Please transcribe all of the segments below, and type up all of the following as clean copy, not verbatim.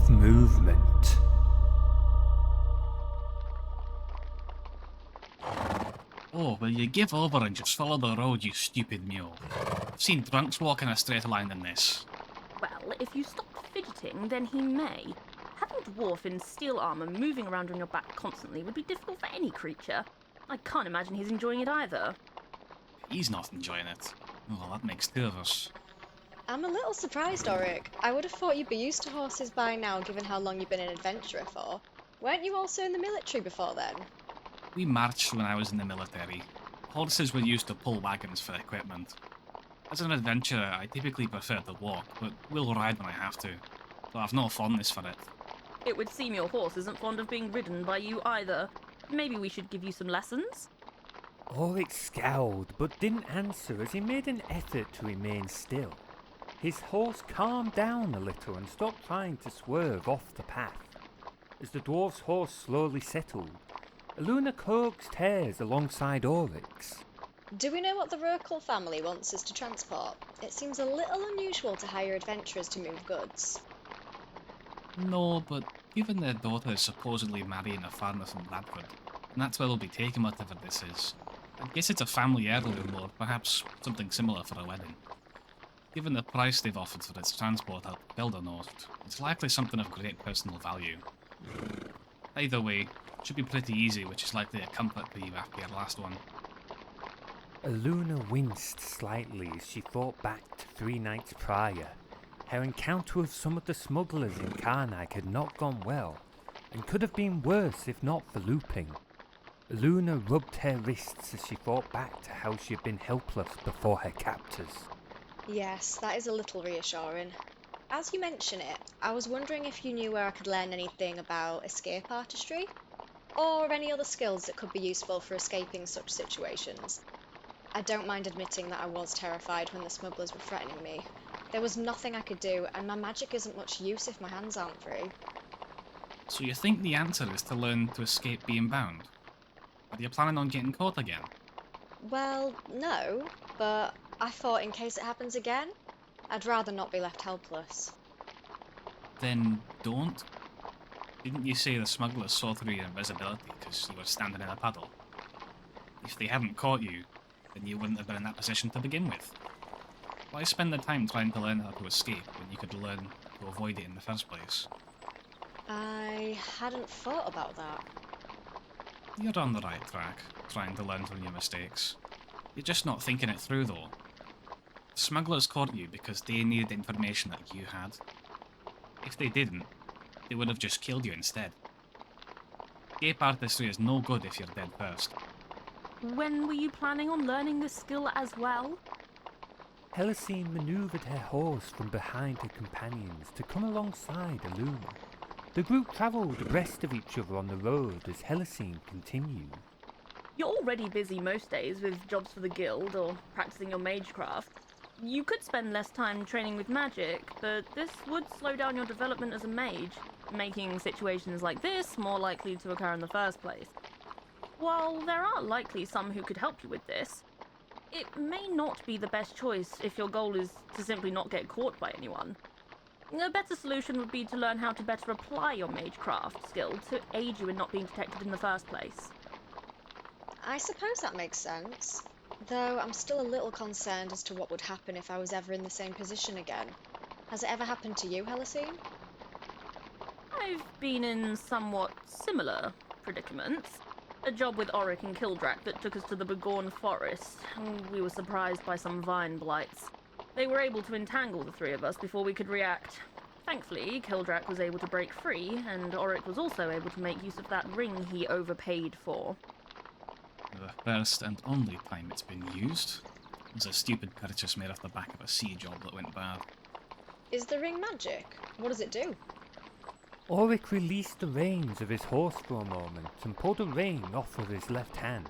of movement. Oh, will you give over and just follow the road, you stupid mule? I've seen drunks walk in a straight line in this. Well, if you stop fidgeting, then he may. Having a dwarf in steel armour moving around on your back constantly would be difficult for any creature. I can't imagine he's enjoying it either. He's not enjoying it. Well, that makes two of us. I'm a little surprised, Orik. I would have thought you'd be used to horses by now, given how long you've been an adventurer for. Weren't you also in the military before then? We marched when I was in the military. Horses were used to pull wagons for equipment. As an adventurer, I typically prefer to walk, but will ride when I have to. So I've no fondness for it. It would seem your horse isn't fond of being ridden by you either. Maybe we should give you some lessons? Orik scowled, but didn't answer as he made an effort to remain still. His horse calmed down a little and stopped trying to swerve off the path. As the dwarf's horse slowly settled, Alouna coaxed hers alongside Orik's. Do we know what the Urkel family wants us to transport? It seems a little unusual to hire adventurers to move goods. No, but given their daughter is supposedly marrying a farmer from Bradford, and that's where we'll be taking whatever this is, I guess it's a family heirloom or perhaps something similar for a wedding. Given the price they've offered for its transport out the Builder North, it's likely something of great personal value. Either way, it should be pretty easy, which is likely a comfort for you after your last one. Alouna winced slightly as she thought back to 3 nights prior. Her encounter with some of the smugglers in Carnag had not gone well, and could have been worse if not for looping. Alouna rubbed her wrists as she thought back to how she had been helpless before her captors. Yes, that is a little reassuring. As you mention it, I was wondering if you knew where I could learn anything about escape artistry, or any other skills that could be useful for escaping such situations. I don't mind admitting that I was terrified when the smugglers were threatening me. There was nothing I could do, and my magic isn't much use if my hands aren't free. So you think the answer is to learn to escape being bound? Are you planning on getting caught again? Well, no, but I thought in case it happens again, I'd rather not be left helpless. Then don't. Didn't you say the smugglers saw through your invisibility because you were standing in a puddle? If they hadn't caught you, then you wouldn't have been in that position to begin with. Why spend the time trying to learn how to escape when you could learn to avoid it in the first place? I hadn't thought about that. You're on the right track, trying to learn from your mistakes. You're just not thinking it through though. The smugglers caught you because they needed information that you had. If they didn't, they would have just killed you instead. Escape artistry is no good if you're dead first. When were you planning on learning this skill as well? Helecyne manoeuvred her horse from behind her companions to come alongside Alouna. The group travelled abreast of each other on the road as Helecyne continued. You're already busy most days with jobs for the guild or practicing your magecraft. You could spend less time training with magic, but this would slow down your development as a mage, making situations like this more likely to occur in the first place. While there are likely some who could help you with this, it may not be the best choice if your goal is to simply not get caught by anyone. A better solution would be to learn how to better apply your magecraft skill to aid you in not being detected in the first place. I suppose that makes sense, though I'm still a little concerned as to what would happen if I was ever in the same position again. Has it ever happened to you, Helecyne? I've been in somewhat similar predicaments. A job with Orik and Kildrak that took us to the Begorn Forest. We were surprised by some vine blights. They were able to entangle the three of us before we could react. Thankfully, Kildrak was able to break free, and Orik was also able to make use of that ring he overpaid for. The first and only time it's been used. It was a stupid purchase made off the back of a sea job that went bad. Is the ring magic? What does it do? Orik released the reins of his horse for a moment and pulled a rein off of his left hand.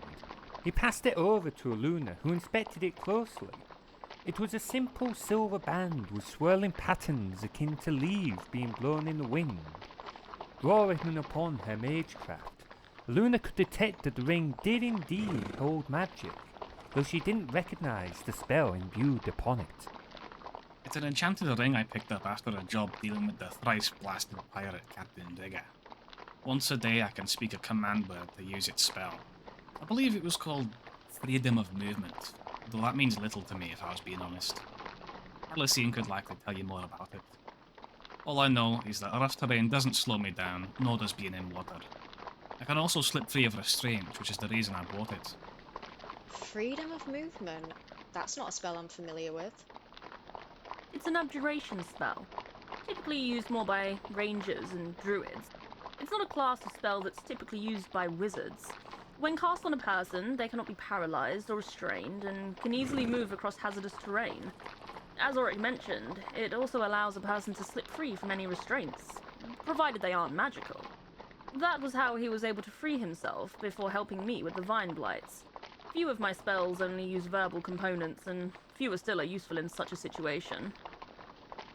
He passed it over to Alouna, who inspected it closely. It was a simple silver band with swirling patterns akin to leaves being blown in the wind. Drawing upon her magecraft, Alouna could detect that the ring did indeed hold magic, though she didn't recognise the spell imbued upon it. It's an enchanted ring I picked up after a job dealing with the thrice-blasted pirate Captain Rigger. Once a day I can speak a command word to use its spell. I believe it was called Freedom of Movement, though that means little to me if I was being honest. Helecyne could likely tell you more about it. All I know is that rough terrain doesn't slow me down, nor does being in water. I can also slip free of restraint, which is the reason I bought it. Freedom of movement? That's not a spell I'm familiar with. It's an abjuration spell, typically used more by rangers and druids. It's not a class of spell that's typically used by wizards. When cast on a person, they cannot be paralyzed or restrained and can easily move across hazardous terrain. As Orik mentioned, it also allows a person to slip free from any restraints, provided they aren't magical. That was how he was able to free himself before helping me with the Vine Blights. Few of my spells only use verbal components, and fewer still are useful in such a situation.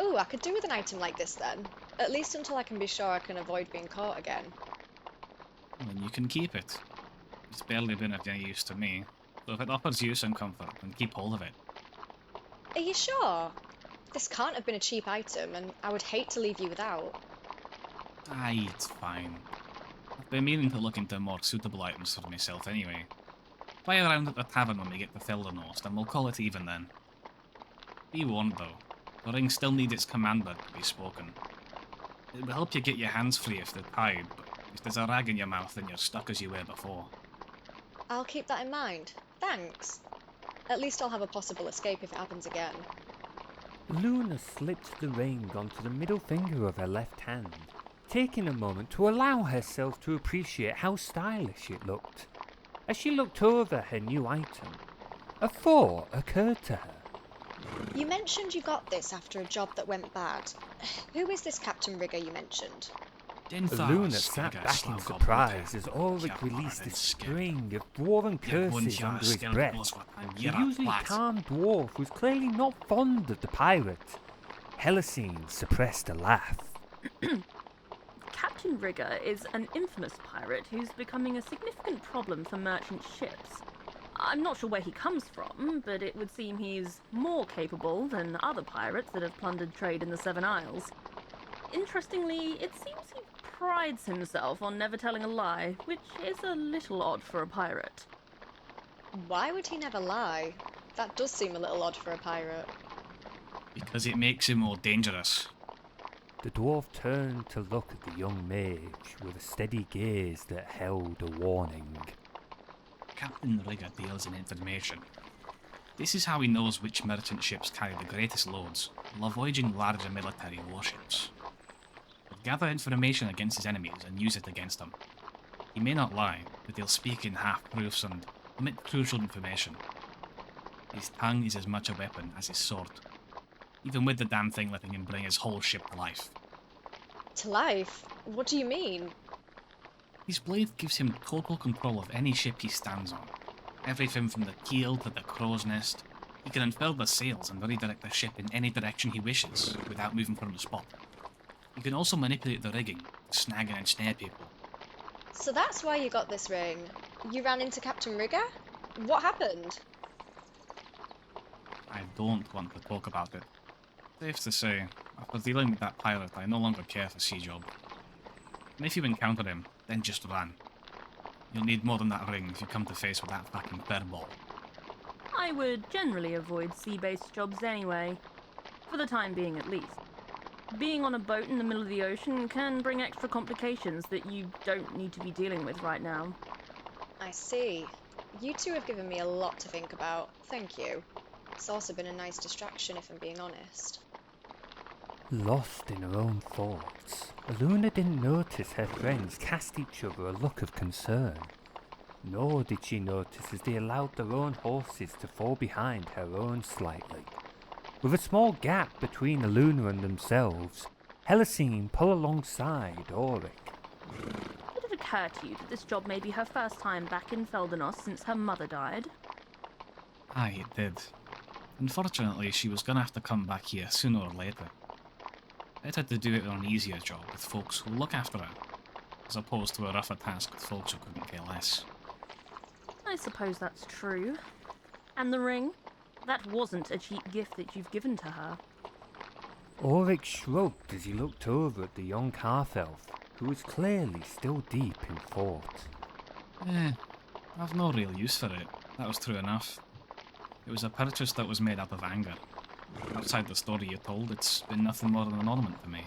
Ooh, I could do with an item like this then. At least until I can be sure I can avoid being caught again. Well, then you can keep it. It's barely been of any use to me, so if it offers you some comfort, then keep hold of it. Are you sure? This can't have been a cheap item, and I would hate to leave you without. Aye, it's fine. I've been meaning to look into more suitable items for myself anyway. Fly around at the tavern when we get to Feldernost, and we'll call it even then. Be warned though, the ring still needs its command word to be spoken. It will help you get your hands free if they're tied, but if there's a rag in your mouth then you're stuck as you were before. I'll keep that in mind. Thanks. At least I'll have a possible escape if it happens again. Luna slipped the ring onto the middle finger of her left hand, taking a moment to allow herself to appreciate how stylish it looked. As she looked over her new item, a thought occurred to her. You mentioned you got this after a job that went bad. Who is this Captain Rigger you mentioned? Luna sat back in surprise as Orik released a string of dwarven curses under his breath. The usually calm dwarf was clearly not fond of the pirate. Helecyne suppressed a laugh. Captain Rigger is an infamous pirate who's becoming a significant problem for merchant ships. I'm not sure where he comes from, but it would seem he's more capable than other pirates that have plundered trade in the Seven Isles. Interestingly, it seems he prides himself on never telling a lie, which is a little odd for a pirate. Why would he never lie? That does seem a little odd for a pirate. Because it makes him more dangerous. The dwarf turned to look at the young mage with a steady gaze that held a warning. Captain Rigger deals in information. This is how he knows which merchant ships carry the greatest loads, while avoiding larger military warships. He'll gather information against his enemies and use it against them. He may not lie, but he'll speak in half-proofs and omit crucial information. His tongue is as much a weapon as his sword, even with the damn thing letting him bring his whole ship to life. To life? What do you mean? His blade gives him total control of any ship he stands on. Everything from the keel to the crow's nest. He can unfurl the sails and redirect the ship in any direction he wishes, without moving from the spot. He can also manipulate the rigging, to snag and ensnare people. So that's why you got this ring. You ran into Captain Rigger? What happened? I don't want to talk about it. Safe to say, after dealing with that pirate, I no longer care for Sea Job. And if you encounter him, then just run. You'll need more than that ring if you come to face with that fucking furball. I would generally avoid sea-based jobs anyway, for the time being at least. Being on a boat in the middle of the ocean can bring extra complications that you don't need to be dealing with right now. I see. You two have given me a lot to think about. Thank you. It's also been a nice distraction, if I'm being honest. Lost in her own thoughts, Alouna didn't notice her friends cast each other a look of concern. Nor did she notice as they allowed their own horses to fall behind her own slightly. With a small gap between Alouna and themselves, Helecyne pulled alongside Orik. Did it occur to you that this job may be her first time back in Feldernost since her mother died? Aye, it did. Unfortunately, she was gonna have to come back here sooner or later. Better to do it on an easier job with folks who look after her, as opposed to a rougher task with folks who couldn't care less. I suppose that's true. And the ring? That wasn't a cheap gift that you've given to her. Orik shrugged as he looked over at the young half-elf, who was clearly still deep in thought. I've no real use for it. That was true enough. It was a purchase that was made up of anger. Outside the story you told, it's been nothing more than an ornament to me.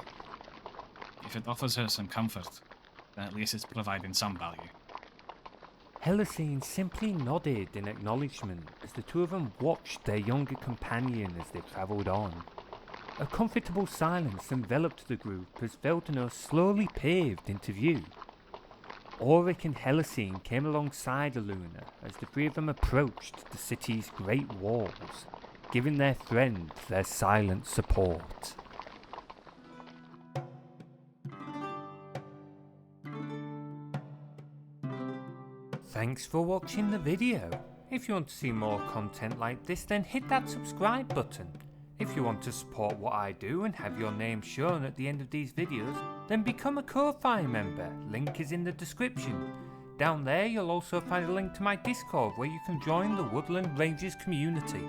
If it offers her some comfort, then at least it's providing some value. Helecyne simply nodded in acknowledgement as the two of them watched their younger companion as they travelled on. A comfortable silence enveloped the group as Veldano slowly paved into view. Orik and Helecyne came alongside Alouna as the three of them approached the city's great walls, giving their friend their silent support. Thanks for watching the video. If you want to see more content like this, then hit that subscribe button. If you want to support what I do and have your name shown at the end of these videos, then become a Ko-Fi member. Link is in the description. Down there you'll also find a link to my Discord where you can join the Woodland Rangers community.